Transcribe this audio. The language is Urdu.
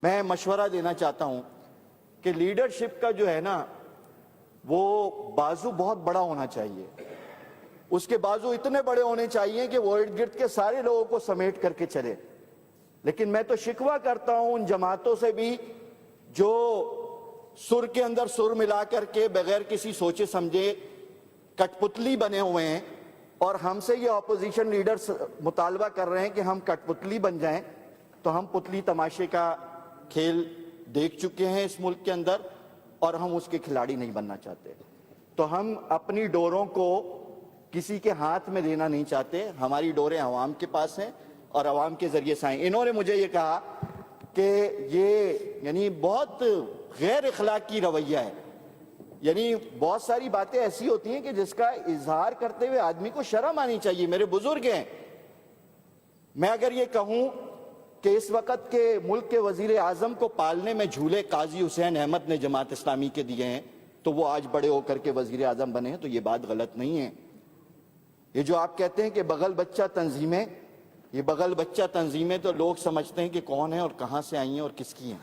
میں مشورہ دینا چاہتا ہوں کہ لیڈرشپ کا جو ہے نا وہ بازو بہت بڑا ہونا چاہیے. اس کے بازو اتنے بڑے ہونے چاہیے کہ وہ ارد گرد کے سارے لوگوں کو سمیٹ کر کے چلے. لیکن میں تو شکوہ کرتا ہوں ان جماعتوں سے بھی جو سر کے اندر سر ملا کر کے بغیر کسی سوچے سمجھے کٹ پتلی بنے ہوئے ہیں، اور ہم سے یہ اپوزیشن لیڈرز مطالبہ کر رہے ہیں کہ ہم کٹ پتلی بن جائیں. تو ہم پتلی تماشے کا کھیل دیکھ چکے ہیں اس ملک کے اندر، اور ہم اس کے کھلاڑی نہیں بننا چاہتے. تو ہم اپنی ڈوروں کو کسی کے ہاتھ میں دینا نہیں چاہتے. ہماری ڈوریں عوام کے پاس ہیں اور عوام کے ذریعے سے آئیں. انہوں نے مجھے یہ کہا کہ یہ یعنی بہت غیر اخلاقی رویہ ہے. یعنی بہت ساری باتیں ایسی ہوتی ہیں کہ جس کا اظہار کرتے ہوئے آدمی کو شرم آنی چاہیے. میرے بزرگ ہیں. میں اگر یہ کہوں کہ اس وقت کے ملک کے وزیر اعظم کو پالنے میں جھولے قاضی حسین احمد نے جماعت اسلامی کے دیے ہیں تو وہ آج بڑے ہو کر کے وزیر اعظم بنے ہیں، تو یہ بات غلط نہیں ہے. یہ جو آپ کہتے ہیں کہ بغل بچہ تنظیمیں، یہ بغل بچہ تنظیمیں تو لوگ سمجھتے ہیں کہ کون ہیں اور کہاں سے آئی ہیں اور کس کی ہیں.